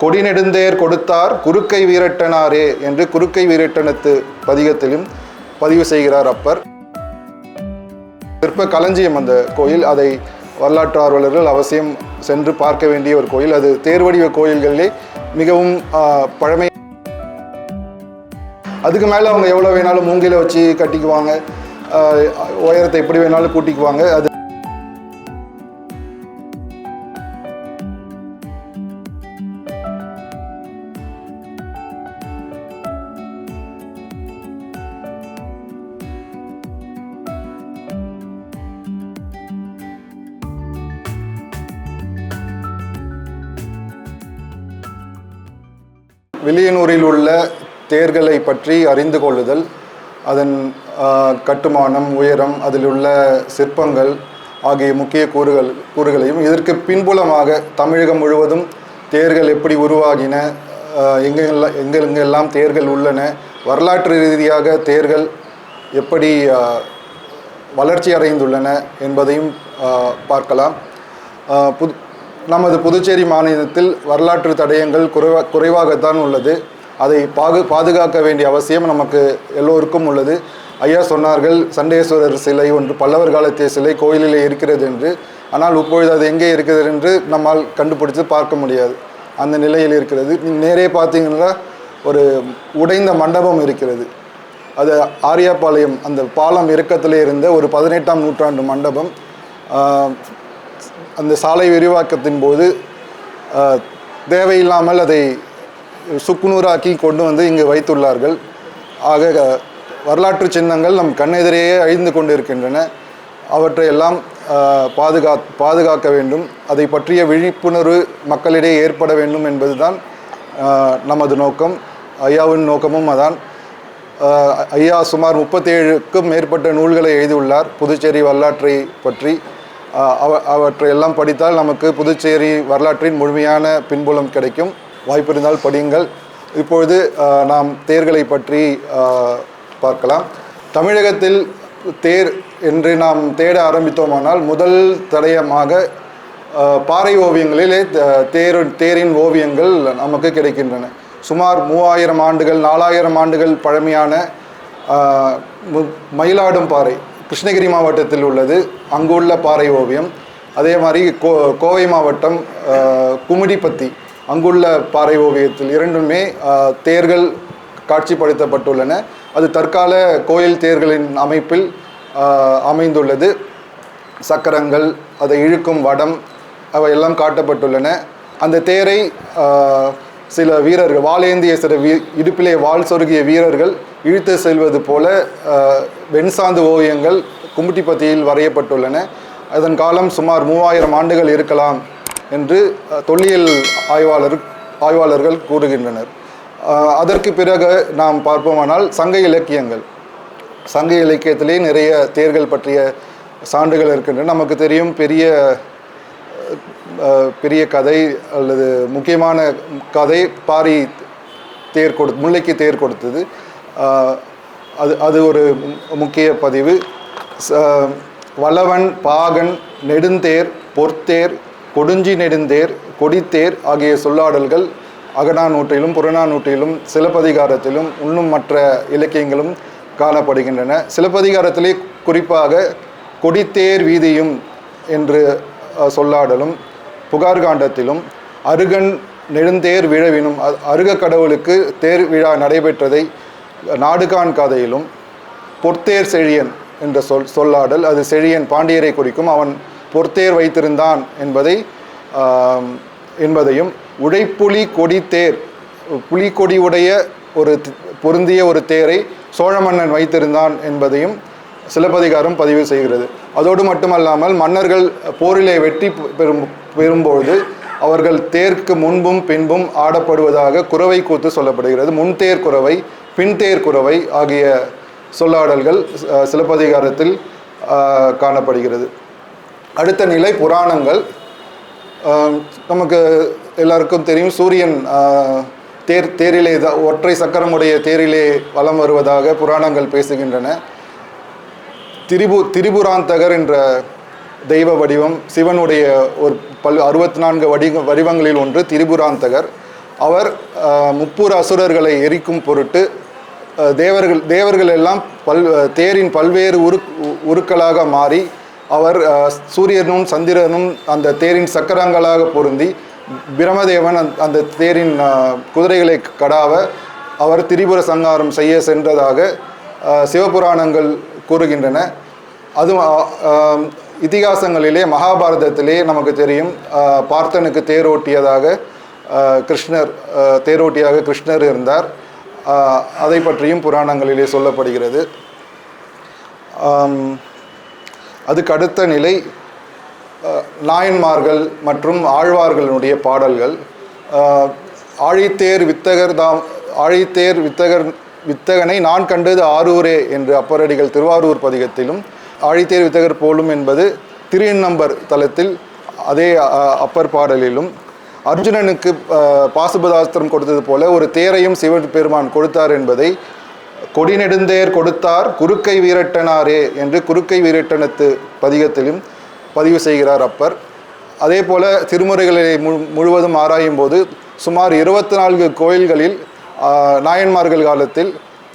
கொடி நெடுந்தேர் கொடுத்தார் குறுக்கை வீரட்டனாரே என்று குறுக்கை வீரட்டனத்து பதிகத்திலும் பதிவு செய்கிறார் அப்பர். சிற்ப களஞ்சியம் அந்த கோயில். அதை வரலாற்று ஆர்வலர்கள் அவசியம் சென்று பார்க்க வேண்டிய ஒரு கோயில். அது தேர்வடிவ கோயில்களிலே மிகவும் பழமை. அதுக்கு மேலே அவங்க எவ்வளோ வேணாலும் மூங்கில வச்சு கட்டிக்குவாங்க, உயரத்தை எப்படி வேணாலும் கூட்டிக்குவாங்க. அது வில்லியனூரில் உள்ள தேர்களை பற்றி அறிந்து கொள்ளுதல், அதன் கட்டுமானம், உயரம், அதில் உள்ள சிற்பங்கள் ஆகிய முக்கிய கூறுகளையும் இதற்கு பின்புலமாக தமிழகம் முழுவதும் தேர்கள் எப்படி உருவாகின, எங்கெல்லாம் தேர்கள் உள்ளன, வரலாற்று ரீதியாக தேர்கள் எப்படி வளர்ச்சி அடைந்துள்ளன என்பதையும் பார்க்கலாம். நமது புதுச்சேரி மாநிலத்தில் வரலாற்று தடயங்கள் குறைவாகத்தான் உள்ளது. அதை பாதுகாக்க வேண்டிய அவசியம் நமக்கு எல்லோருக்கும் உள்ளது. ஐயா சொன்னார்கள், சண்டேஸ்வரர் சிலை ஒன்று பல்லவர் காலத்திய சிலை கோயிலிலே இருக்கிறது என்று. ஆனால் இப்பொழுது அது எங்கே இருக்கிறது என்று நம்மால் கண்டுபிடித்து பார்க்க முடியாது. அந்த நிலையில் இருக்கிறது. நேரே பார்த்தீங்கன்னா ஒரு உடைந்த மண்டபம் இருக்கிறது. அது ஆரியாபாளையம் அந்த பாலம் இறக்கத்திலே இருந்த ஒரு 18ஆம் நூற்றாண்டு மண்டபம். அந்த சாலை விரிவாக்கத்தின் போது தேவையில்லாமல் அதை சுக்குநூறாக்கி கொண்டு வந்து இங்கு வைத்துள்ளார்கள். ஆக வரலாற்று சின்னங்கள் நம் கண்ணெதிரேயே அழிந்து கொண்டிருக்கின்றன. அவற்றையெல்லாம் பாதுகாக்க வேண்டும். அதை பற்றிய விழிப்புணர்வு மக்களிடையே ஏற்பட வேண்டும் என்பதுதான் நமது நோக்கம். ஐயாவின் நோக்கமும் அதான். ஐயா சுமார் 37க்கும் மேற்பட்ட நூல்களை எழுதியுள்ளார் புதுச்சேரி வரலாற்றை பற்றி. அவற்றையெல்லாம் படித்தால் நமக்கு புதுச்சேரி வரலாற்றின் முழுமையான பின்புலம் கிடைக்கும். வாய்ப்பு இருந்தால் படியுங்கள். இப்பொழுது நாம் தேர்களை பற்றி பார்க்கலாம். தமிழகத்தில் தேர் என்று நாம் தேட ஆரம்பித்தோமானால் முதல் தடயமாக பாறை ஓவியங்களிலே தேரின் ஓவியங்கள் நமக்கு கிடைக்கின்றன. சுமார் 3000 ஆண்டுகள் 4000 ஆண்டுகள் பழமையான மயிலாடும் பாறை கிருஷ்ணகிரி மாவட்டத்தில் உள்ளது. அங்குள்ள பாறை ஓவியம். அதே மாதிரி கோவை மாவட்டம் குமுடிப்பத்தி அங்குள்ள பாறை ஓவியத்தில் இரண்டுமே தேர்கள் காட்சிப்படுத்தப்பட்டுள்ளன. அது தற்கால கோயில் தேர்களின் அமைப்பில் அமைந்துள்ளது. சக்கரங்கள், அதை இழுக்கும் வடம் அவையெல்லாம் காட்டப்பட்டுள்ளன. அந்த தேரை சில வீரர்கள் வாளேந்திய சில இடுப்பிலே வாள் சொருகிய வீரர்கள் இழுத்து செல்வது போல வெண்சாந்து ஓவியங்கள் குமுட்டிப்பத்தியில் வரையப்பட்டுள்ளன. அதன் காலம் சுமார் 3000 ஆண்டுகள் இருக்கலாம் என்று தொல்லியல் ஆய்வாளர்கள் கூறுகின்றனர். அதற்கு பிறகு நாம் பார்ப்போமானால் சங்க இலக்கியங்கள். சங்க இலக்கியத்திலே நிறைய தேர்கள் பற்றிய சான்றுகள் இருக்கின்றன. நமக்கு தெரியும் பெரிய கதை அல்லது முக்கியமான கதை பாரி முல்லைக்கு தேர் கொடுத்தது. அது ஒரு முக்கிய பதிவு. வளவன், பாகன், நெடுந்தேர், பொற்தேர், கொடுஞ்சி நெடுந்தேர், கொடித்தேர் ஆகிய சொல்லாடல்கள் அகநானூற்றிலும் புறநானூற்றிலும் சிலப்பதிகாரத்திலும் இன்னும் மற்ற இலக்கியங்களும் காணப்படுகின்றன. சிலப்பதிகாரத்திலே குறிப்பாக கொடித்தேர் வீதியும் என்று சொல்லாடலும், புகார் காண்டத்திலும் அருகன் நெடுந்தேர் விழவினும் அருக கடவுளுக்கு தேர் விழா நடைபெற்றதை நாடுகான் கதையிலும், பொற்தேர் செழியன் என்ற சொல்லாடல், அது செழியன் பாண்டியரை குறிக்கும், அவன் பொற்தேர் வைத்திருந்தான் என்பதையும், உழைப்புலி கொடித்தேர் புலிக்கொடி உடைய பொருந்திய ஒரு தேரை சோழ மன்னன் வைத்திருந்தான் என்பதையும் சிலப்பதிகாரம் பதிவு செய்கிறது. அதோடு மட்டுமல்லாமல் மன்னர்கள் போரிலே வெற்றி பெறும்பொழுது அவர்கள் தேர்க்கு முன்பும் பின்பும் ஆடப்படுவதாக குரவை கூத்து சொல்லப்படுகிறது. முன்தேர் குரவை, பின்தேர் குரவை ஆகிய சொல்லாடல்கள் சிலப்பதிகாரத்தில் காணப்படுகிறது. அடுத்த நிலை புராணங்கள். நமக்கு எல்லாருக்கும் தெரியும், சூரியன் தேரிலே ஒற்றை சக்கரமுடைய தேரிலே வலம் வருவதாக புராணங்கள் பேசுகின்றன. திரிபுராந்தகர் என்ற தெய்வ வடிவம், சிவனுடைய ஒரு 64 வடிவங்களில் ஒன்று திரிபுராந்தகர். அவர் முப்பூர அசுரர்களை எரிக்கும் பொருட்டு தேவர்கள் எல்லாம் தேரின் பல்வேறு உருக்களாக மாறி அவர் சூரியனும் சந்திரனும் அந்த தேரின் சக்கரங்களாக பொருந்தி பிரமதேவன் அந்த தேரின் குதிரைகளை கடாவ அவர் திரிபுர சங்காரம் செய்ய சென்றதாக சிவபுராணங்கள் கூறுகின்றன. அதுவும் இதிகாசங்களிலே மகாபாரதத்திலே நமக்கு தெரியும் பார்த்தனுக்கு தேரோட்டியாக கிருஷ்ணர் இருந்தார். அதை பற்றியும் புராணங்களிலே சொல்லப்படுகிறது. அதுக்கு அடுத்த நிலை நாயன்மார்கள் மற்றும் ஆழ்வார்களுடைய பாடல்கள். ஆழித்தேர் வித்தகனை நான் கண்டது ஆரூரே என்று அப்பரடிகள் திருவாரூர் பதிகத்திலும், ஆழித்தேர் வித்தகர் போலும் என்பது திருநம்பர் தலத்தில் அதே அப்பர் பாடலிலும், அர்ஜுனனுக்கு பாசுபதாஸ்திரம் கொடுத்தது போல ஒரு தேரையும் சிவபெருமான் கொடுத்தார் என்பதை கொடி நெடுந்தேர் கொடுத்தார் குறுக்கை வீரட்டனாரே என்று குறுக்கை வீரட்டனத்து பதிகத்திலும் பதிவு செய்கிறார் அப்பர். அதே போல திருமுறைகளை முழுவதும் ஆராயும் போது சுமார் 24 கோயில்களில் நாயன்மார்கள் காலத்தில்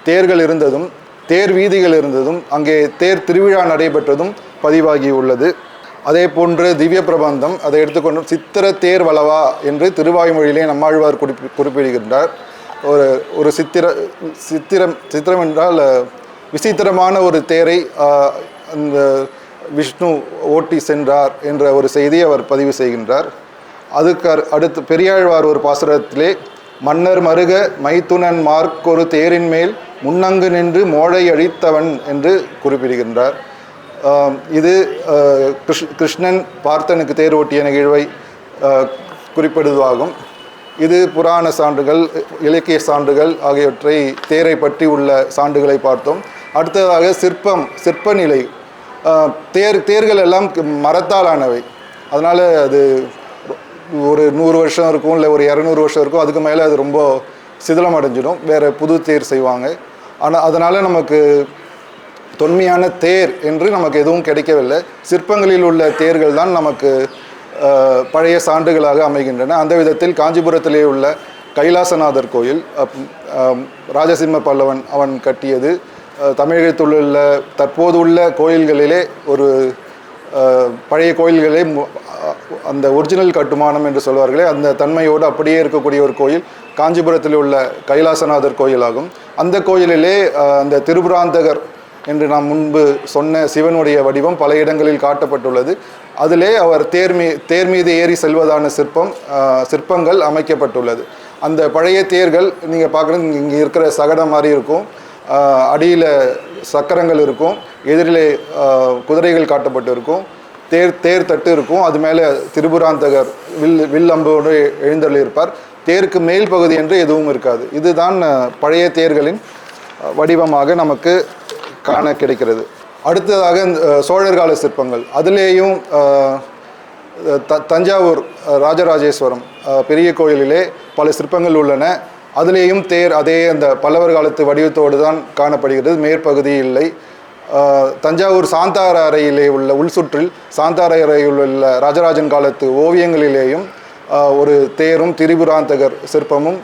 தேர்கள் இருந்ததும் தேர் வீதிகள் இருந்ததும் அங்கே தேர் திருவிழா நடைபெற்றதும் பதிவாகி உள்ளது. அதே போன்று திவ்ய பிரபந்தம் அதை எடுத்துக்கொண்டு சித்திர தேர் வளவா என்று திருவாய்மொழியிலே நம்மாழ்வார் குறிப்பிடுகின்றார். ஒரு சித்திரம் என்றால் விசித்திரமான ஒரு தேரை அந்த விஷ்ணு ஓட்டி சென்றார் என்ற ஒரு செய்தியை அவர் பதிவு செய்கின்றார். அதுக்கு அடுத்து பெரியாழ்வார் ஒரு பாசுரத்திலே மன்னர் மருக மைத்துனன் மார்க்கொரு தேரின் மேல் முன்னங்கு நின்று மோழை அழித்தவன் என்று குறிப்பிடுகின்றார். இது கிருஷ்ணன் பார்த்தனுக்கு தேர் ஓட்டிய நிகழ்வை குறிப்பிடுவதாகும். இது புராண சான்றுகள், இலக்கிய சான்றுகள் ஆகியவற்றை தேரை பற்றி உள்ள சான்றுகளை பார்த்தோம். அடுத்ததாக சிற்ப நிலை. தேர்கள் எல்லாம் மரத்தால் ஆனவை. அதனால் அது ஒரு 100 வருஷம் இருக்கும், இல்லை ஒரு 200 வருஷம் இருக்கும். அதுக்கு மேலே அது ரொம்ப சிதிலம் அடைஞ்சிடும், வேறு புது தேர் செய்வாங்க. ஆனால் அதனால் நமக்கு தொன்மையான தேர் என்று நமக்கு எதுவும் கிடைக்கவில்லை. சிற்பங்களில் உள்ள தேர்கள் தான் நமக்கு பழைய சான்றுகளாக அமைகின்றன. அந்த விதத்தில் காஞ்சிபுரத்திலே உள்ள கைலாசநாதர் கோயில் ராஜசிம்ம பல்லவன் அவன் கட்டியது. தமிழகத்தில் உள்ள தற்போது உள்ள கோயில்களிலே ஒரு பழைய கோயில்களே அந்த ஒரிஜினல் கட்டுமானம் என்று சொல்வார்களே அந்த தன்மையோடு அப்படியே இருக்கக்கூடிய ஒரு கோயில் காஞ்சிபுரத்தில் உள்ள கைலாசநாதர் கோயிலாகும். அந்த கோயிலிலே அந்த திருபுராந்தகர் என்று நாம் முன்பு சொன்ன சிவனுடைய வடிவம் பல இடங்களில் காட்டப்பட்டுள்ளது. அதிலே அவர் தேர் மீது ஏறி செல்வதான சிற்பங்கள் அமைக்கப்பட்டுள்ளது. அந்த பழைய தேர்கள் நீங்கள் பார்க்குறது இங்கே இருக்கிற சகடம் மாதிரி இருக்கும், அடியில் சக்கரங்கள் இருக்கும், எதிரிலே குதிரைகள் காட்டப்பட்டு இருக்கும், தேர் தட்டு இருக்கும், அது மேலே திரிபுராந்தகர் வில் அம்போடு எழுந்தருளி இருப்பார். தேருக்கு மேல் பகுதி என்று எதுவும் இருக்காது. இதுதான் பழைய தேர்களின் வடிவமாக நமக்கு காண கிடைக்கிறது. அடுத்ததாக சோழர் கால சிற்பங்கள். அதிலேயும் தஞ்சாவூர் ராஜராஜேஸ்வரம் பெரிய கோயிலிலே பல சிற்பங்கள் உள்ளன. அதிலேயும் தேர் அதே அந்த பல்லவர் காலத்து வடிவத்தோடு தான் காணப்படுகிறது, மேற்பகுதி இல்லை. தஞ்சாவூர் சாந்தார அறையிலே உள்ள உள்சுற்றில் சாந்தார அறையில் உள்ள ராஜராஜன் காலத்து ஓவியங்களிலேயும் ஒரு தேரும் திரிபுராந்தகர் சிற்பமும்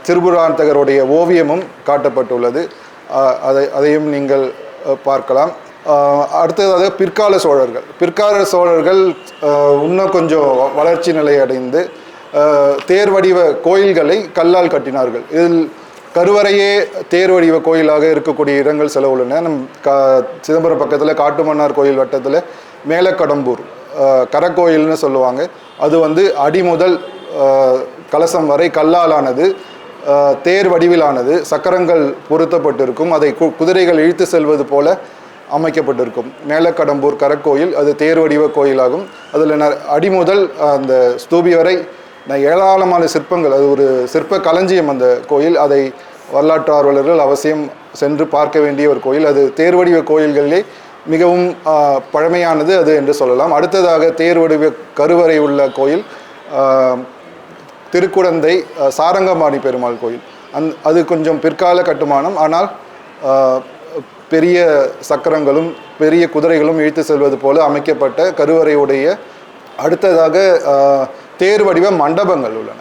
திரிபுராந்தகருடைய ஓவியமும் காட்டப்பட்டுள்ளது. அதையும் நீங்கள் பார்க்கலாம். அடுத்ததாக பிற்கால சோழர்கள் இன்னும் கொஞ்சம் வளர்ச்சி நிலை அடைந்து தேர் வடிவ கோயில்களை கல்லால் கட்டினார்கள். இதில் கருவறையே தேர் வடிவ கோயிலாக இருக்கக்கூடிய இடங்கள் சில உள்ளன. சிதம்பரம் பக்கத்தில் காட்டுமன்னார் கோயில் வட்டத்தில் மேலக்கடம்பூர் கரக்கோயில்னு சொல்லுவாங்க. அது அடி முதல் கலசம் வரை கல்லாலானது, தேர் வடிவிலானது, சக்கரங்கள் பொருத்தப்பட்டிருக்கும். அதை குதிரைகள் இழுத்து செல்வது போல அமைக்கப்பட்டிருக்கும். மேலக்கடம்பூர் கரக்கோயில் அது தேர் வடிவ கோயிலாகும். அதில் அடி முதல் அந்த ஸ்தூபி வரை ஏராளமான சிற்பங்கள், அது ஒரு சிற்ப களஞ்சியம் அந்த கோயில். அதை வரலாற்று ஆர்வலர்கள் அவசியம் சென்று பார்க்க வேண்டிய ஒரு கோயில். அது தேர் வடிவ கோயில்களிலே மிகவும் பழமையானது அது என்று சொல்லலாம். அடுத்ததாக தேர் வடிவ கருவறை உள்ள கோயில் திருக்குடந்தை சாரங்கபாணி பெருமாள் கோயில். அது கொஞ்சம் பிற்கால கட்டுமானம். ஆனால் பெரிய சக்கரங்களும் பெரிய குதிரைகளும் இழுத்து செல்வது போல அமைக்கப்பட்ட கருவறையுடைய அடுத்ததாக தேர் வடிவ மண்டபங்கள் உள்ளன.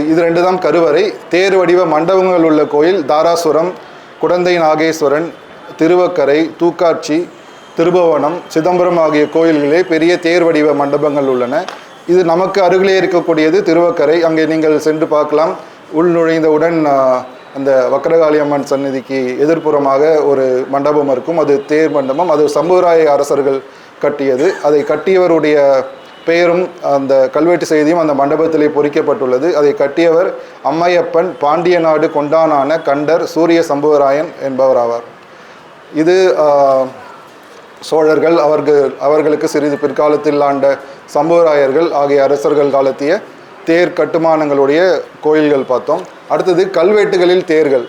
இது ரெண்டு தான் கருவறை. தேர் வடிவ மண்டபங்கள் உள்ள கோயில் தாராசுரம், குடந்தை நாகேஸ்வரன், திருவக்கரை, தூக்காட்சி, திருபுவனம், சிதம்பரம் ஆகிய கோயில்களே பெரிய தேர் வடிவ மண்டபங்கள் உள்ளன. இது நமக்கு அருகிலே இருக்கக்கூடியது திருவக்கரை. அங்கே நீங்கள் சென்று பார்க்கலாம். உள் நுழைந்தவுடன் அந்த வக்கரகாளி அம்மன் சந்நிதிக்கு எதிர்ப்புறமாக ஒரு மண்டபம் இருக்கும். அது தேர் மண்டபம். அது சம்புவராய அரசர்கள் கட்டியது. அதை கட்டியவருடைய பெயரும் அந்த கல்வெட்டு செய்தியும் அந்த மண்டபத்திலே பொறிக்கப்பட்டுள்ளது. அதை கட்டியவர் அம்மையப்பன் பாண்டிய நாடு கொண்டானான கண்டர் சூரிய சம்புவராயன் என்பவர் ஆவார். இது சோழர்கள் அவர்களுக்கு சிறிது பிற்காலத்தில் ஆண்ட சம்புவராயர்கள் ஆகிய அரசர்கள் காலத்திய தேர் கட்டுமானங்களுடைய கோயில்கள் பார்த்தோம். அடுத்தது கல்வெட்டுகளில் தேர்கள்.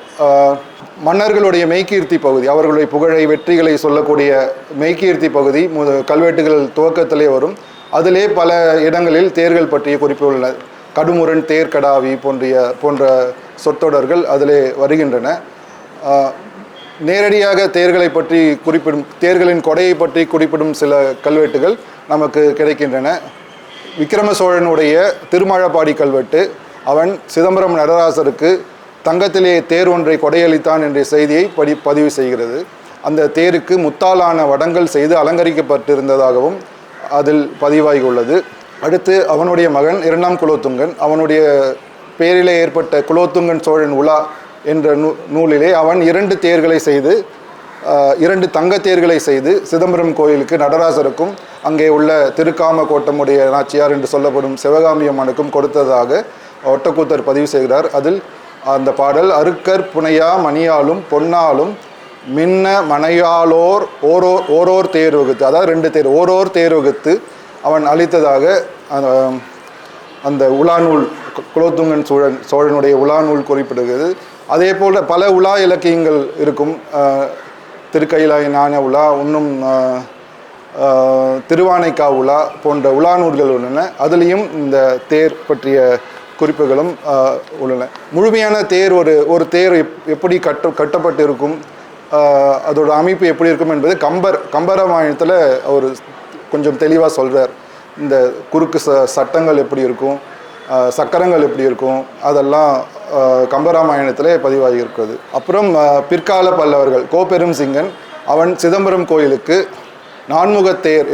மன்னர்களுடைய மெய்கீர்த்தி பகுதி, அவர்களுடைய புகழை வெற்றிகளை சொல்லக்கூடிய மெய்கீர்த்தி பகுதி கல்வெட்டுகள் துவக்கத்திலே வரும். அதிலே பல இடங்களில் தேர்கள் பற்றிய குறிப்பு உள்ளன. கடுமுரண் தேர்கடாவி போன்ற சொற்றொடர்கள் அதிலே வருகின்றன. நேரடியாக தேர்களை பற்றி குறிப்பிடும், தேர்களின் கொடையை பற்றி குறிப்பிடும் சில கல்வெட்டுகள் நமக்கு கிடைக்கின்றன. விக்கிரம சோழனுடைய திருமழபாடி கல்வெட்டு, அவன் சிதம்பரம் நடராசருக்கு தங்கத்திலே தேர் ஒன்றை கொடையளித்தான் என்ற செய்தியை பதிவு செய்கிறது. அந்த தேருக்கு முத்தாலான வடங்கள் செய்து அலங்கரிக்கப்பட்டிருந்ததாகவும் அதில் பதிவாகி உள்ளது. அடுத்து அவனுடைய மகன் 2ஆம் குலோத்துங்கன், அவனுடைய பேரிலே ஏற்பட்ட குலோத்துங்கன் சோழன் உலா என்ற நூலிலே அவன் 2 தேர்களை செய்து 2 தங்க தேர்களை செய்து சிதம்பரம் கோயிலுக்கு நடராசருக்கும் அங்கே உள்ள திருக்காம கோட்டமுடைய நாச்சியார் என்று சொல்லப்படும் சிவகாமி அம்மனுக்கும் கொடுத்ததாக ஒட்டக்கூத்தர் பதிவு செய்கிறார். அதில் அந்த பாடல் அருக்கர் புனையா மணியாலும் பொன்னாலும் மின்ன மனையாலோர் ஓரோர் தேர் வகுத்து, அதாவது 2 தேர், ஓரோர் தேர் வகுத்து அவன் அளித்ததாக அந்த உலாநூல், குலோத்துங்கன் சோழனுடைய உலாநூல் குறிப்பிடுகிறது. அதே போல் பல உலா இலக்கியங்கள் இருக்கும். திருக்கைலாய ஞான உலா, இன்னும் திருவானைக்கா உலா போன்ற உலாநூல்கள் உள்ளன. அதுலேயும் இந்த தேர் பற்றிய குறிப்புகளும் உள்ளன. முழுமையான தேர், ஒரு தேர் எப்படி கட்டப்பட்டு இருக்கும், அதோட அமைப்பு எப்படி இருக்கும் என்பது கம்பராமாயணத்தில் அவர் கொஞ்சம் தெளிவாக சொல்கிறார். இந்த குறுக்கு சட்டங்கள் எப்படி இருக்கும், சக்கரங்கள் எப்படி இருக்கும், அதெல்லாம் கம்பராமாயணத்திலே பதிவாகி இருக்கிறது. அப்புறம் பிற்கால பல்லவர்கள் கோப்பெரும் சிங்கன், அவன் சிதம்பரம் கோயிலுக்கு நான்முகத்தேர்,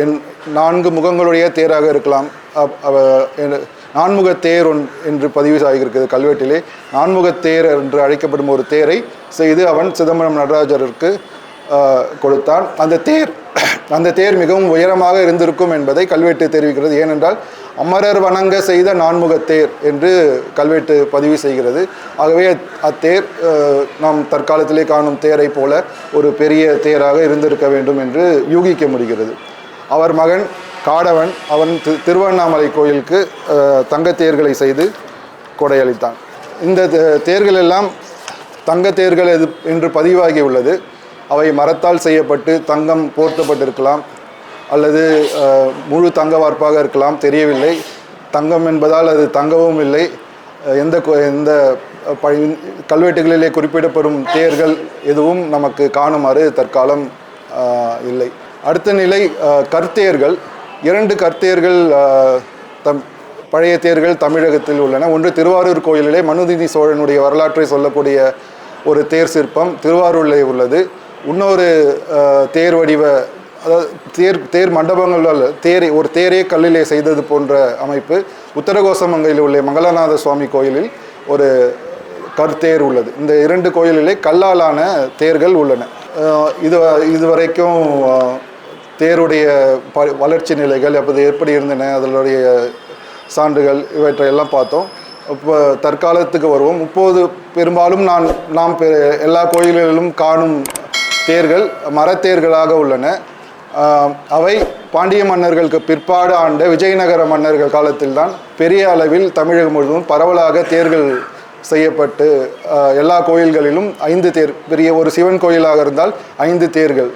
4 முகங்களுடைய தேராக இருக்கலாம், நான்முகத்தேர் என்று பதிவு ஆகியிருக்கிறது கல்வெட்டிலே. நான்முகத்தேர் என்று அழைக்கப்படும் ஒரு தேரை செய்து அவன் சிதம்பரம் நடராஜருக்கு கொடுத்தான். அந்த தேர் மிகவும் உயரமாக இருந்திருக்கும் என்பதை கல்வெட்டு தெரிவிக்கிறது. ஏனென்றால் அமரர் வணங்க செய்த நான்முகத்தேர் என்று கல்வெட்டு பதிவு செய்கிறது. ஆகவே அத்தேர் நாம் தற்காலத்திலே காணும் தேரை போல ஒரு பெரிய தேராக இருந்திருக்க வேண்டும் என்று யூகிக்க முடிகிறது. அவர் மகன் காடவன், அவன் திருவண்ணாமலை கோயிலுக்கு தங்கத்தேர்களை செய்து கொடையளித்தான். இந்த தேர்கள் எல்லாம் தங்கத்தேர்கள் என்று பதிவாகி உள்ளது. அவை மரத்தால் செய்யப்பட்டு தங்கம் போர்த்தப்பட்டிருக்கலாம், அல்லது முழு தங்க வார்ப்பாக இருக்கலாம், தெரியவில்லை. தங்கம் என்பதால் அது தங்கவும் இல்லை. எந்த கல்வெட்டுகளிலே குறிப்பிடப்படும் தேர்கள் எதுவும் நமக்கு காணுமாறு தற்காலம் இல்லை. அடுத்த நிலை கற்தேர்கள். 2 கற்தேர்கள் பழைய தேர்கள் தமிழகத்தில் உள்ளன. ஒன்று திருவாரூர் கோயிலிலே மனுநீதி சோழனுடைய வரலாற்றை சொல்லக்கூடிய ஒரு தேர் சிற்பம் திருவாரூரிலே உள்ளது. இன்னொரு தேர் வடிவ, அதாவது தேர் மண்டபங்கள் அல்ல, ஒரு தேரே கல்லிலே செய்தது போன்ற அமைப்பு உத்தரகோசமங்கையில் உள்ள மங்களநாத சுவாமி கோயிலில் ஒரு கற்தேர் உள்ளது. இந்த 2 கோயிலிலே கல்லாலான தேர்கள் உள்ளன. இதுவரைக்கும் தேருடைய வளர்ச்சி நிலைகள் அப்போது எப்படி இருந்தன, அதனுடைய சான்றுகள் இவற்றையெல்லாம் பார்த்தோம். இப்போ தற்காலத்துக்கு வருவோம். இப்போது பெரும்பாலும் நாம் எல்லா கோயில்களிலும் காணும் தேர்கள் மரத்தேர்களாக உள்ளன. அவை பாண்டிய மன்னர்களுக்கு பிற்பாடு ஆண்ட விஜயநகர மன்னர்கள் காலத்தில்தான் பெரிய அளவில் தமிழகம் முழுவதும் பரவலாக தேர்கள் செய்யப்பட்டு எல்லா கோயில்களிலும் 5 தேர், பெரிய ஒரு சிவன் கோயிலாக இருந்தால் 5 தேர்கள்,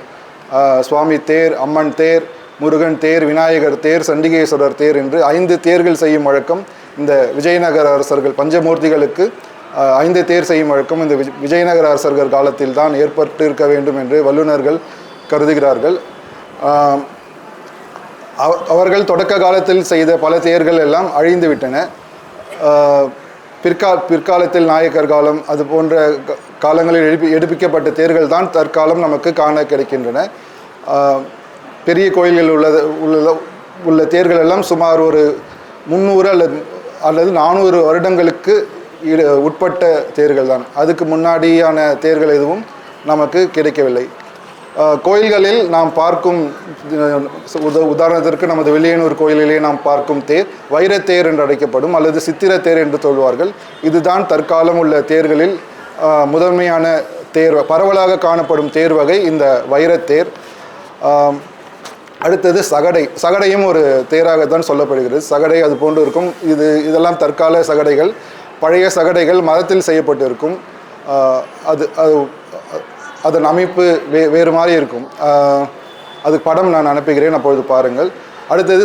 சுவாமி தேர், அம்மன் தேர், முருகன் தேர், விநாயகர் தேர், சண்டிகேஸ்வரர் தேர் என்று 5 தேர்கள் செய்யும் வழக்கம் இந்த விஜயநகர அரசர்கள் பஞ்சமூர்த்திகளுக்கு 5 தேர் செய்யும் வழக்கம் இந்த விஜயநகர அரசர்கள் காலத்தில் தான் ஏற்பட்டு இருக்க வேண்டும் என்று வல்லுநர்கள் கருதுகிறார்கள். அவர்கள் தொடக்க காலத்தில் செய்த பல தேர்கள் எல்லாம் அழிந்து விட்டன. பிற்காலத்தில் நாயக்கர் காலம் அது போன்ற காலங்களில் எடுப்பிக்கப்பட்ட தேர்கள் தான் தற்காலம் நமக்கு காண கிடைக்கின்றன. பெரிய கோயில்கள் உள்ள தேர்கள் எல்லாம் சுமார் ஒரு 300 அல்லது 400 வருடங்களுக்கு உட்பட்ட தேர்கள் தான். அதுக்கு முன்னாடியான தேர்கள் எதுவும் நமக்கு கிடைக்கவில்லை. கோயில்களில் நாம் பார்க்கும் உதாரணத்திற்கு நமது வில்லியனூர் கோயிலிலே நாம் பார்க்கும் தேர் வைரத்தேர் என்று அழைக்கப்படும் அல்லது சித்திரத்தேர் என்று சொல்வார்கள். இதுதான் தற்காலம் உள்ள தேர்களில் முதன்மையான தேர், பரவலாக காணப்படும் தேர் வகை இந்த வைரத்தேர். அடுத்தது சகடையும் ஒரு தேராகத்தான் சொல்லப்படுகிறது. சகடை அது போன்று இருக்கும். இதெல்லாம் தற்கால சகடைகள். பழைய சகடைகள் மரத்தில் செய்யப்பட்டு இருக்கும். அதன் அமைப்பு வேறு மாதிரி இருக்கும். அது படம் நான் அனுப்புகிறேன், அப்பொழுது பாருங்கள். அடுத்தது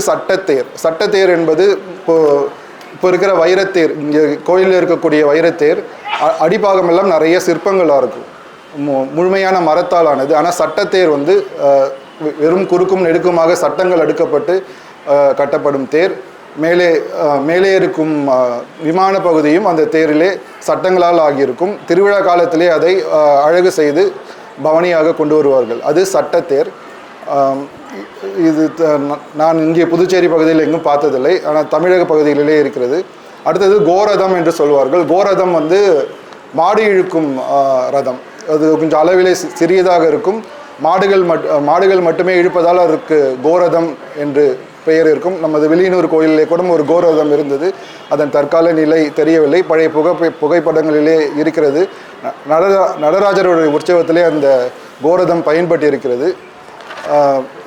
சட்டத்தேர் என்பது இப்போ இருக்கிற வைரத்தேர், இங்கே கோயிலில் இருக்கக்கூடிய வைரத்தேர் அடிப்பாகம் எல்லாம் நிறைய சிற்பங்களாக இருக்கும், முழுமையான மரத்தாலானது. ஆனால் சட்டத்தேர் வந்து வெறும் குறுக்கும் நெடுக்குமாக சட்டங்கள் அடுக்கப்பட்டு கட்டப்படும் தேர். மேலே இருக்கும் விமான பகுதியும் அந்த தேரிலே சட்டங்களால் ஆகியிருக்கும். திருவிழா காலத்திலே அதை அழகு செய்து பவனியாக கொண்டு வருவார்கள். அது சட்டத்தேர். இது நான் இங்கே புதுச்சேரி பகுதியில் எங்கும் பார்த்ததில்லை, ஆனால் தமிழக பகுதிகளிலே இருக்கிறது. அடுத்தது கோரதம் என்று சொல்வார்கள். கோரதம் வந்து மாடு இழுக்கும் ரதம். அது கொஞ்சம் அளவிலே சிறியதாக இருக்கும். மாடுகள் மட்டுமே இழுப்பதால் அதற்கு கோரதம் என்று பெயர் இருக்கும். நமது வில்லியனூர் கோயிலிலே கூட ஒரு கோரதம் இருந்தது. அதன் தற்கால நிலை தெரியவில்லை. பழைய புகைப்படங்களிலே இருக்கிறது. நடராஜருடைய உற்சவத்திலே அந்த கோரதம் பயன்பட்டு இருக்கிறது.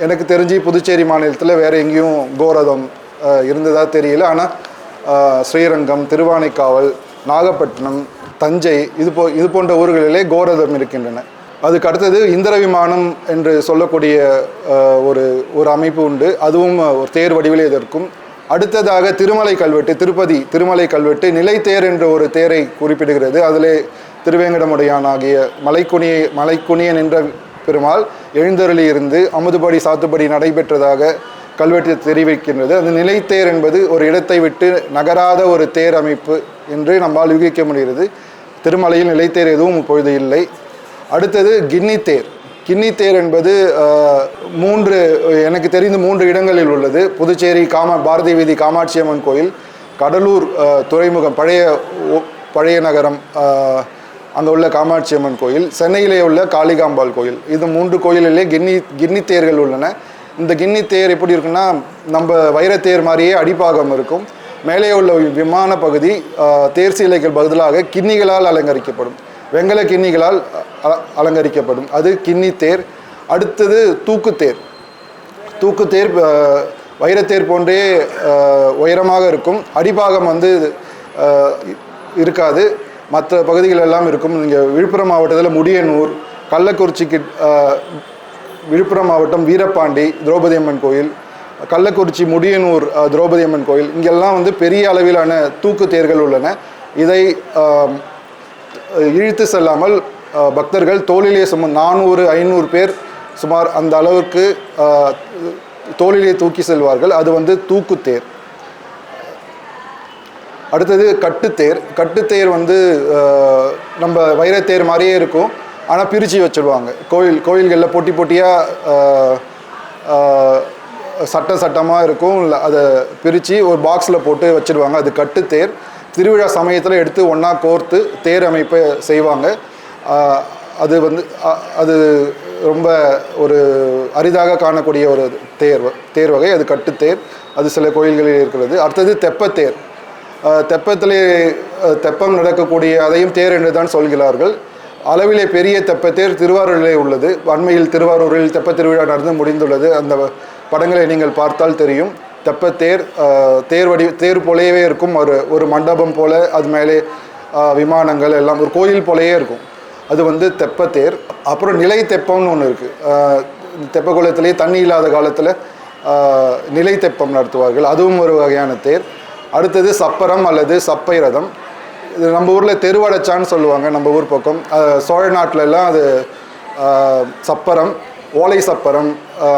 எனக்கு தெரிஞ்சு புதுச்சேரி மாநிலத்தில் வேறு எங்கேயும் கோரதம் இருந்ததா தெரியல. ஆனால் ஸ்ரீரங்கம், திருவானைக்காவல், நாகப்பட்டினம், தஞ்சை இது போன்ற ஊர்களிலே கோரதம் இருக்கின்றன. அதுக்கு அடுத்தது இந்திர விமானம் என்று சொல்லக்கூடிய ஒரு அமைப்பு உண்டு. அதுவும் ஒரு தேர் வடிவிலே இருக்கும். அடுத்ததாக திருமலை கல்வெட்டு, திருமலை கல்வெட்டு நிலைத்தேர் என்ற ஒரு தேரை குறிப்பிடுகிறது. அதிலே திருவேங்கடமுடையான் ஆகிய மலைக்குனியன் என்ற பெருமாள் எழுந்தருளி இருந்து அமுதுபடி சாத்துபடி நடைபெற்றதாக கல்வெட்டு தெரிவிக்கின்றது. அந்த நிலைத்தேர் என்பது ஒரு இடத்தை விட்டு நகராத ஒரு தேர் அமைப்பு என்று நம்மால் யூகிக்க முடிகிறது. திருமலையில் நிலைத்தேர் எதுவும் இப்பொழுது இல்லை. அடுத்தது கிண்ணித்தேர் என்பது எனக்கு தெரிந்து 3 இடங்களில் உள்ளது. புதுச்சேரி பாரதி வீதி காமாட்சி அம்மன் கோயில், கடலூர் துறைமுகம் பழைய நகரம் அங்கே உள்ள காமாட்சி அம்மன் கோயில், சென்னையிலே உள்ள காளிகாம்பாள் கோயில். இது 3 கோயிலிலே கிண்ணித்தேர்கள் உள்ளன. இந்த கிண்ணித்தேர் எப்படி இருக்குன்னா, நம்ம வைரத்தேர் மாதிரியே அடிப்பாகம் இருக்கும். மேலே உள்ள விமான பகுதி தேர் சீலைகள் பதிலாக கிண்ணிகளால் அலங்கரிக்கப்படும், வெங்கல கிண்ணிகளால் அலங்கரிக்கப்படும். அது கிண்ணித்தேர். அடுத்தது தூக்குத்தேர் வைரத்தேர் போன்றே உயரமாக இருக்கும். அடிப்பாகம் வந்து இருக்காது, மற்ற பகுதிகள் எல்லாம் இருக்கும். இங்கே விழுப்புரம் மாவட்டத்தில் முடியனூர், கள்ளக்குறிச்சிக்கு விழுப்புரம் மாவட்டம் வீரபாண்டி திரௌபதி அம்மன் கோயில், கள்ளக்குறிச்சி முடியனூர் திரௌபதி அம்மன் கோயில், இங்கெல்லாம் வந்து பெரிய அளவிலான தூக்கு தேர்கள் உள்ளன. இதை இழுத்து செல்லாமல் பக்தர்கள் தோளிலே 400-500 பேர் சுமார் அந்த அளவுக்கு தோளிலே தூக்கி செல்வார்கள். அது வந்து தூக்குத்தேர். அடுத்தது கட்டுத்தேர் வந்து நம்ம வைரத்தேர் மாதிரியே இருக்கும், ஆனால் பிரித்து வச்சுருவாங்க. கோயில்களில் போட்டியாக சட்டமாக இருக்கும். அதை பிரித்து ஒரு பாக்ஸில் போட்டு வச்சுருவாங்க. அது கட்டுத்தேர். திருவிழா சமயத்தில் எடுத்து ஒன்றா கோர்த்து தேர் அமைப்பை செய்வாங்க. அது ரொம்ப ஒரு அரிதாக காணக்கூடிய ஒரு தேர் வகை. அது கட்டுத்தேர். அது சில கோயில்களில் இருக்கிறது. அடுத்தது தெப்பம் நடக்கக்கூடிய அதையும் தேர் என்று தான் சொல்கிறார்கள். அளவிலே பெரிய தெப்பத்தேர் திருவாரூரிலே உள்ளது. அண்மையில் திருவாரூரில் தெப்பத் திருவிழா நடந்து முடிந்துள்ளது. அந்த படங்களை நீங்கள் பார்த்தால் தெரியும். தெப்பத்தேர் தேர் போலவே இருக்கும். ஒரு மண்டபம் போல, அது மேலே விமானங்கள் எல்லாம் ஒரு கோயில் போலவே இருக்கும். அது வந்து தெப்பத்தேர். அப்புறம் நிலை தெப்பம்னு ஒன்று இருக்குது. தெப்பக்குளத்திலே தண்ணி இல்லாத காலத்தில் நிலை தெப்பம் நடத்துவார்கள். அதுவும் ஒரு வகையான தேர். அடுத்தது சப்பரம் அல்லது சப்பை ரதம். இது நம்ம ஊரில் தெருவடைச்சான்னு சொல்லுவாங்க. நம்ம ஊர் பக்கம் சோழ நாட்டிலெல்லாம் அது சப்பரம், ஓலை சப்பரம்,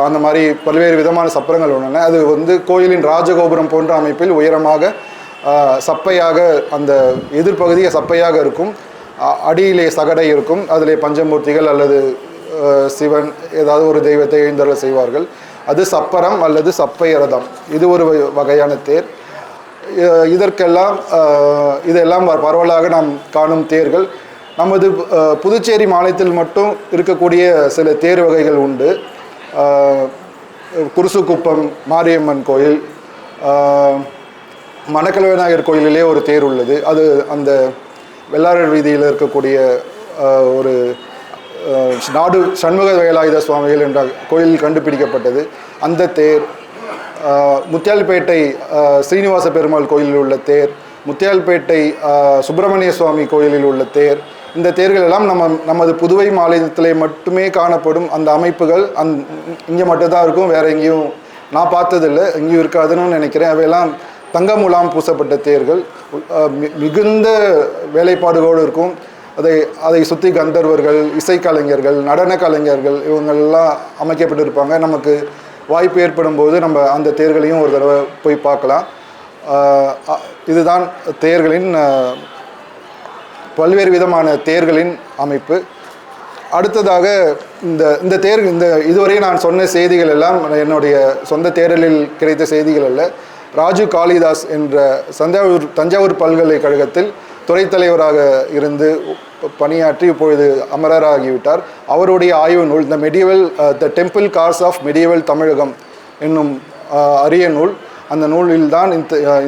அந்த மாதிரி பல்வேறு விதமான சப்பரங்கள் உள்ளன. அது வந்து கோயிலின் ராஜகோபுரம் போன்ற அமைப்பில் உயரமாக சப்பையாக அந்த எதிர்ப்பகுதியை சப்பையாக இருக்கும், அடியிலே சகடை இருக்கும், அதிலே பஞ்சமூர்த்திகள் அல்லது சிவன் ஏதாவது ஒரு தெய்வத்தை எழுந்தருள செய்வார்கள். அது சப்பரம் அல்லது சப்பை ரதம். இது ஒரு வகையான தேர். இதெல்லாம் பரவலாக நாம் காணும் தேர்கள். நமது புதுச்சேரி மாநிலத்தில் மட்டும் இருக்கக்கூடிய சில தேர் வகைகள் உண்டு. குருசுக்குப்பம் மாரியம்மன் கோயில், மணக்கல விநாயகர் கோயிலிலே ஒரு தேர் உள்ளது. அது அந்த வெள்ளாரர் வீதியில் இருக்கக்கூடிய ஒரு நாடு சண்முக வேலாயுத சுவாமிகள் என்ற கோயிலில் கண்டுபிடிக்கப்பட்டது அந்த தேர். முத்தியால்பேட்டை ஸ்ரீனிவாச பெருமாள் கோயிலில் உள்ள தேர், முத்தியால்பேட்டை சுப்பிரமணிய சுவாமி கோயிலில் உள்ள தேர், இந்த தேர்கள் எல்லாம் நமது புதுவை மாநிலத்திலே மட்டுமே காணப்படும் அந்த அமைப்புகள். இங்கே மட்டும்தான் இருக்கும், வேறு எங்கேயும் நான் பார்த்ததில்லை, எங்கேயும் இருக்காதுன்னு நினைக்கிறேன். அவையெல்லாம் தங்க முலாம் பூசப்பட்ட தேர்கள், மிகுந்த வேலைப்பாடுகளோடு இருக்கும். அதை சுற்றி கந்தர்வர்கள், இசைக்கலைஞர்கள், நடன கலைஞர்கள் இவங்கெல்லாம் அமைக்கப்பட்டிருப்பாங்க. நமக்கு வாய்ப்பு ஏற்படும் போது நம்ம அந்த தேர்களையும் ஒரு தடவை போய் பார்க்கலாம். இதுதான் தேர்களின் பல்வேறு விதமான தேர்களின் அமைப்பு. அடுத்ததாக இதுவரை நான் சொன்ன செய்திகள் எல்லாம் என்னுடைய சொந்த தேடலில் கிடைத்த செய்திகள் அல்ல. ராஜு காளிதாஸ் என்ற தஞ்சாவூர் பல்கலைக்கழகத்தில் துறைத் தலைவராக இருந்து பணியாற்றி இப்பொழுது அமரராகிவிட்டார். அவருடைய ஆய்வு நூல் த டெம்பிள் கார்ஸ் ஆஃப் மெடியவல் தமிழகம் என்னும் அரிய நூல். அந்த நூலில் தான்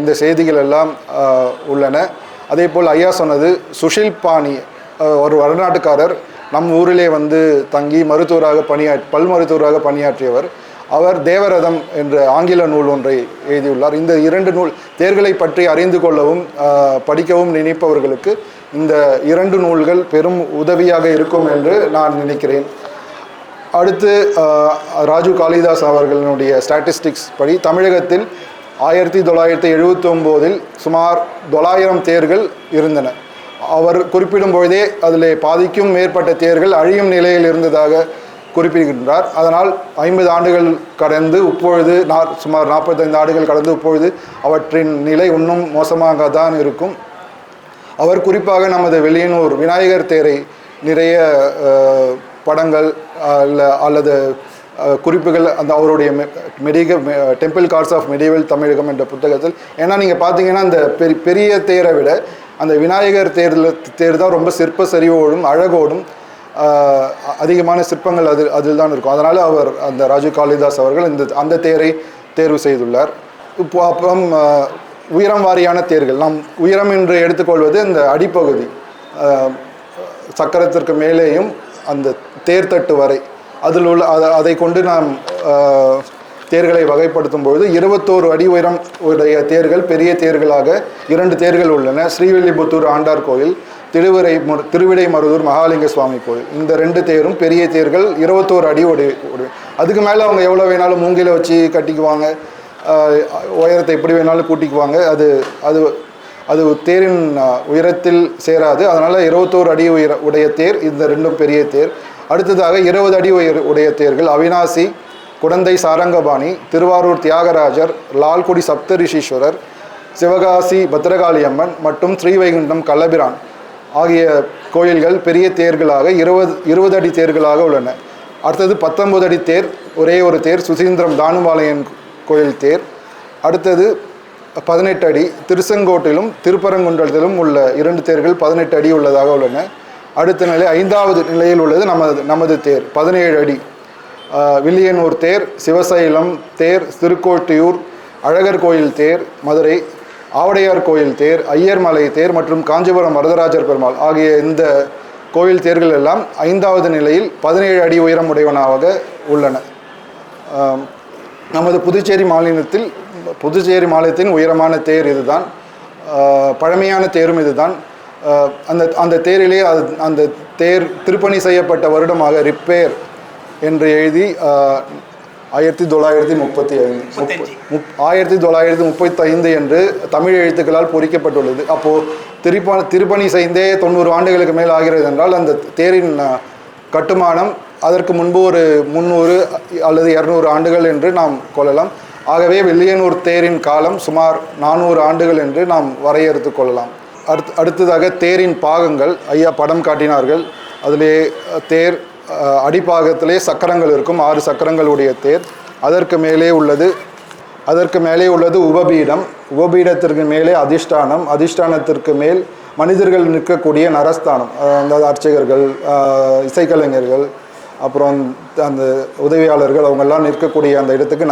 இந்த செய்திகள் எல்லாம் உள்ளன. அதே போல் ஐயா சொன்னது, சுஷில் பாணி ஒரு வடநாட்டுக்காரர் நம் ஊரிலே வந்து தங்கி பல் மருத்துவராக பணியாற்றியவர். அவர் தேவரதம் என்ற ஆங்கில நூல் ஒன்றை எழுதியுள்ளார். இந்த 2 நூல் தேர்களை பற்றி அறிந்து கொள்ளவும் படிக்கவும் நினைப்பவர்களுக்கு இந்த 2 நூல்கள் பெரும் உதவியாக இருக்கும் என்று நான் நினைக்கிறேன். அடுத்து ராஜு காளிதாஸ் அவர்களுடைய ஸ்டாட்டிஸ்டிக்ஸ் படி தமிழகத்தில் 1979 சுமார் 900 தேர்கள் இருந்தன. அவர் குறிப்பிடும் பொழுதே அதில் பாதிக்கும் மேற்பட்ட தேர்கள் அழியும் நிலையில் இருந்ததாக குறிப்பிடுகின்றார். அதனால் 50 ஆண்டுகள் கடந்து இப்பொழுது சுமார் 45 ஆண்டுகள் கடந்து இப்பொழுது அவற்றின் நிலை இன்னும் மோசமாக தான் இருக்கும். அவர் குறிப்பாக நமது வெளியனூர் விநாயகர் தேரை நிறைய படங்கள் அல்லது குறிப்புகள் அவருடைய டெம்பிள் கார்ஸ் ஆஃப் மெடிவல் தமிழகம் என்ற புத்தகத்தில், ஏன்னா நீங்கள் பார்த்தீங்கன்னா அந்த பெரிய தேரை விட அந்த விநாயகர் தேர் தான் ரொம்ப சிற்ப சரிவோடும் அழகோடும் அதிகமான சிற்பங்கள் அதில் தான் இருக்கும். அதனால் அவர் அந்த ராஜு காளிதாஸ் அவர்கள் அந்த தேரை தேர்வு செய்துள்ளார். இப்போ அப்புறம் உயரம் வாரியான தேர்கள், நாம் உயரம் என்று எடுத்துக்கொள்வது இந்த அடிப்பகுதி சக்கரத்திற்கு மேலேயும் அந்த தேர்தட்டு வரை அதில் உள்ள அதை கொண்டு நாம் தேர்களை வகைப்படுத்தும் பொழுது 21 அடி உயரம் உடைய தேர்கள் பெரிய தேர்களாக 2 தேர்கள் உள்ளன. ஸ்ரீவில்லிபுத்தூர் ஆண்டார் கோயில், திருவிடைமருதூர் மகாலிங்க சுவாமி கோயில், இந்த 2 தேரும் பெரிய தேர்கள் 21 அடி உடைய. அதுக்கு மேலே அவங்க எவ்வளோ வேணாலும் மூங்கில வச்சு கட்டிக்குவாங்க, உயரத்தை எப்படி வேணாலும் கூட்டிக்குவாங்க. அது தேரின் உயரத்தில் சேராது. அதனால் 21 அடி உடைய தேர் இந்த 2 பெரிய தேர். அடுத்ததாக 20 அடி உடைய தேர்கள் அவினாசி குடந்தை சாரங்கபாணி, திருவாரூர் தியாகராஜர், லால்குடி சப்தரிஷீஸ்வரர், சிவகாசி பத்ரகாளியம்மன் மற்றும் ஸ்ரீவைகுண்டம் கள்ளபிரான் ஆகிய கோயில்கள் பெரிய தேர்களாக 20 அடி தேர்களாக உள்ளன. அடுத்தது 19 அடி தேர், ஒரே ஒரு தேர் சுசீந்திரம் தானுபாளையன் கோயில் தேர். அடுத்தது 18 அடி திருச்செங்கோட்டிலும் திருப்பரங்குன்றத்திலும் உள்ள 2 தேர்கள் 18 அடி உள்ளதாக உள்ளன. அடுத்த நிலை 5வது நிலையில் உள்ளது நமது தேர் 17 அடி. வில்லியனூர் தேர், சிவசைலம் தேர், திருக்கோட்டியூர் அழகர் கோயில் தேர் மதுரை, ஆவடையார் கோயில் தேர், ஐயர்மலை தேர் மற்றும் காஞ்சிபுரம் வரதராஜர் பெருமாள் ஆகிய இந்த கோயில் தேர்கள் எல்லாம் 5வது நிலையில் 17 அடி உயரம் உடையவனாக உள்ளன. நமது புதுச்சேரி மாநிலத்தின் உயரமான தேர் இதுதான், பழமையான தேரும் இதுதான். அந்த தேரிலே அந்த தேர் திருப்பணி செய்யப்பட்ட வருடமாக ரிப்பேர் என்று எழுதி 1935 என்று தமிழ் எழுத்துக்களால் பொறிக்கப்பட்டுள்ளது. அப்போது திருப்பணி செய்தே 90 ஆண்டுகளுக்கு மேல் ஆகிறது என்றால் அந்த தேரின் கட்டுமானம் அதற்கு முன்பு ஒரு 300 அல்லது 200 ஆண்டுகள் என்று நாம் கொள்ளலாம். ஆகவே வில்லியனூர் தேரின் காலம் சுமார் 400 ஆண்டுகள் என்று நாம் வரையறுத்து கொள்ளலாம். அடுத்ததாக தேரின் பாகங்கள் ஐயா படம் காட்டினார்கள். அதிலே தேர் அடிப்பாகத்திலே சக்கரங்கள் இருக்கும், 6 சக்கரங்களுடைய தேர். அதற்கு மேலே உள்ளது உபபீடம். உபபீடத்திற்கு மேலே அதிஷ்டானம். அதிஷ்டானத்திற்கு மேல் மனிதர்கள் நிற்கக்கூடிய நரஸ்தானம், அந்த அர்ச்சகர்கள், இசைக்கலைஞர்கள், அப்புறம் அந்த உதவியாளர்கள், அவங்கெல்லாம் நிற்கக்கூடிய அந்த இடத்துக்கு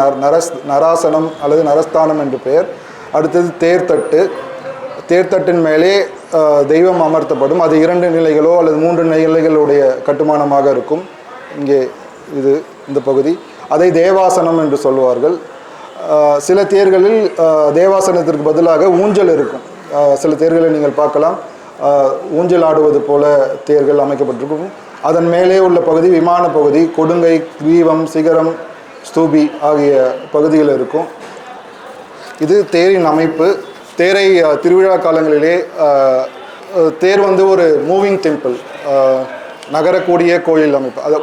நராசனம் அல்லது நரஸ்தானம் என்று பெயர். அடுத்தது தேர்தட்டு. தேர்தட்டின் மேலே தெய்வம் அமர்த்தப்படும். அது 2 நிலைகளோ அல்லது 3 நிலைகளுடைய கட்டுமானமாக இருக்கும். இங்கே இந்த பகுதி அதை தேவாசனம் என்று சொல்வார்கள். சில தேர்களில் தேவாசனத்திற்கு பதிலாக ஊஞ்சல் இருக்கும். சில தேர்களை நீங்கள் பார்க்கலாம், ஊஞ்சல் ஆடுவது போல தேர்கள் அமைக்கப்பட்டிருக்கும். அதன் மேலே உள்ள பகுதி விமான பகுதி, கொடுங்கை, கிரீவம், சிகரம், ஸ்தூபி ஆகிய பகுதிகள் இருக்கும். இது தேரின் அமைப்பு. தேரை திருவிழா காலங்களிலே தேர் ஒரு மூவிங் டெம்பிள், நகரக்கூடிய கோயில் அமைப்பு. அது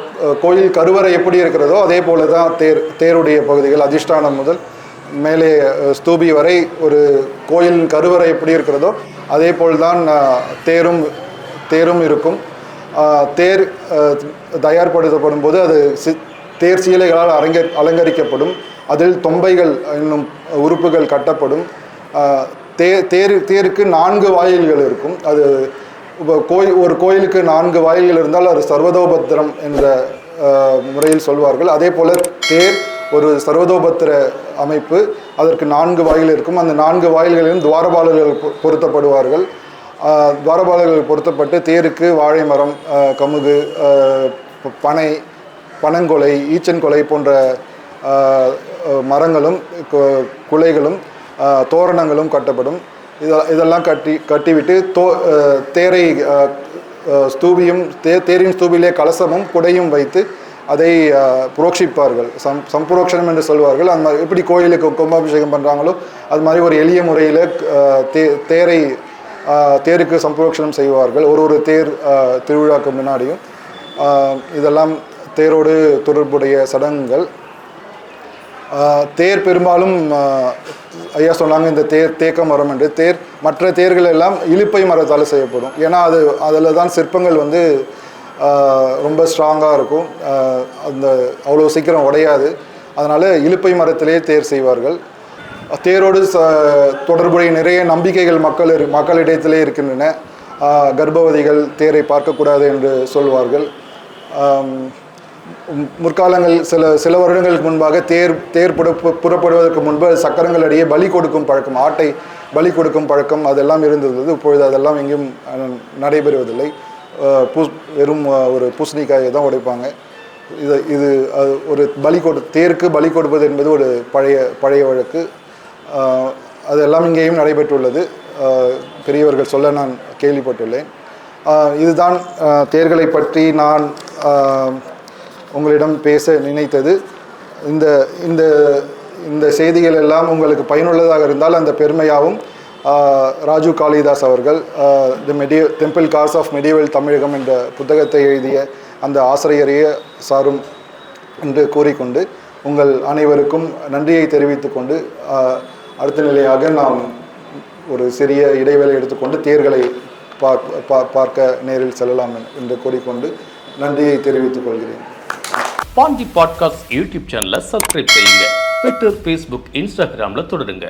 கோயில் கருவறை எப்படி இருக்கிறதோ அதே போல தான் தேருடைய பகுதிகள், அதிஷ்டானம் முதல் மேலே ஸ்தூபி வரை ஒரு கோயிலின் கருவறை எப்படி இருக்கிறதோ அதே போல்தான் தேரும் இருக்கும். தேர் தயார்படுத்தப்படும் போது அது தேர் சீலைகளால் அலங்கரிக்கப்படும். அதில் தொம்பைகள் என்னும் உறுப்புகள் கட்டப்படும். தேருக்கு 4 வாயில்கள் இருக்கும். அது ஒரு கோயிலுக்கு 4 வாயில்கள் இருந்தால் அது சர்வதோபத்திரம் என்ற முறையில் சொல்வார்கள். அதே போல் தேர் ஒரு சர்வதோபத்திர அமைப்பு. அதற்கு 4 வாயில் இருக்கும். அந்த 4 வாயில்களிலும் துவாரபாலகர்கள் பொருத்தப்படுவார்கள். துவாரபாலகர்கள் பொருத்தப்பட்டு தேருக்கு வாழை மரம், கமுகு, பனை, பனங்கொலை, ஈச்சன்கொலை போன்ற மரங்களும் குலைகளும் தோரணங்களும் கட்டப்படும். இதெல்லாம் கட்டிவிட்டு தேரை ஸ்தூபியும் தேரின் ஸ்தூபிலே கலசமும் குடையும் வைத்து அதை புரோக்ஷிப்பார்கள். சம்புரோக்ஷனம் என்று சொல்வார்கள். அந்த மாதிரி எப்படி கோயிலுக்கு கும்பாபிஷேகம் பண்ணுறாங்களோ அது மாதிரி ஒரு எளிய முறையில் தேருக்கு சம்புரோக்ஷனம் செய்வார்கள் ஒரு தேர் திருவிழாக்கு முன்னாடியும். இதெல்லாம் தேரோடு தொடர்புடைய சடங்குகள். தேர் பெரும்பாலும் ஐயா சொன்னாங்க இந்த தேக்க மரம் என்று. மற்ற தேர்கள் எல்லாம் இலுப்பை மரத்தால் செய்யப்படும். ஏன்னா அதில் தான் சிற்பங்கள் ரொம்ப ஸ்ட்ராங்காக இருக்கும். அவ்வளோ சீக்கிரம் உடையாது. அதனால் இலுப்பை மரத்திலே தேர் செய்வார்கள். தேரோடு தொடர்புடைய நிறைய நம்பிக்கைகள் மக்களிடத்திலே இருக்கின்றன. கர்ப்பவதிகள் தேரை பார்க்கக்கூடாது என்று சொல்வார்கள். முற்காலங்கள் சில வருடங்களுக்கு முன்பாக தேர் புறப்படுவதற்கு முன்பு சக்கரங்கள் அடியே பலி கொடுக்கும் பழக்கம், ஆட்டை பலி கொடுக்கும் பழக்கம் அதெல்லாம் இருந்தது. இப்பொழுது அதெல்லாம் எங்கேயும் நடைபெறுவதில்லை. வெறும் ஒரு பூசணிக்காயை தான் உடைப்பாங்க. இது ஒரு தேருக்கு பலி கொடுப்பது என்பது ஒரு பழைய வழக்கு. அதெல்லாம் இங்கேயும் நடைபெற்றுள்ளது. பெரியவர்கள் சொல்ல நான் கேள்விப்பட்டுள்ளேன். இதுதான் தேர்களை பற்றி நான் உங்களிடம் பேச நினைத்தது. இந்த செய்திகள் எல்லாம் உங்களுக்கு பயனுள்ளதாக இருந்தால் அந்த பெருமையாகவும் ராஜு காளிதாஸ் அவர்கள் டெம்பிள் கார்ஸ் ஆஃப் மெடிவல் தமிழகம் என்ற புத்தகத்தை எழுதிய அந்த ஆசிரியரையே சாரும் என்று கூறிக்கொண்டு உங்கள் அனைவருக்கும் நன்றியை தெரிவித்துக் கொண்டு அடுத்த நிலையாக நாம் ஒரு சிறிய இடைவேளை எடுத்துக்கொண்டு தேர்களை பார்க்க நேரில் செல்லலாம் என்று கூறிக்கொண்டு நன்றியை தெரிவித்துக் கொள்கிறேன். பாண்டி பாட்காஸ்ட் யூடியூப் சேனலை சப்ஸ்கிரைப் செய்யுங்க. ட்விட்டர், ஃபேஸ்புக், இன்ஸ்டாகிராமில் தொடருங்க.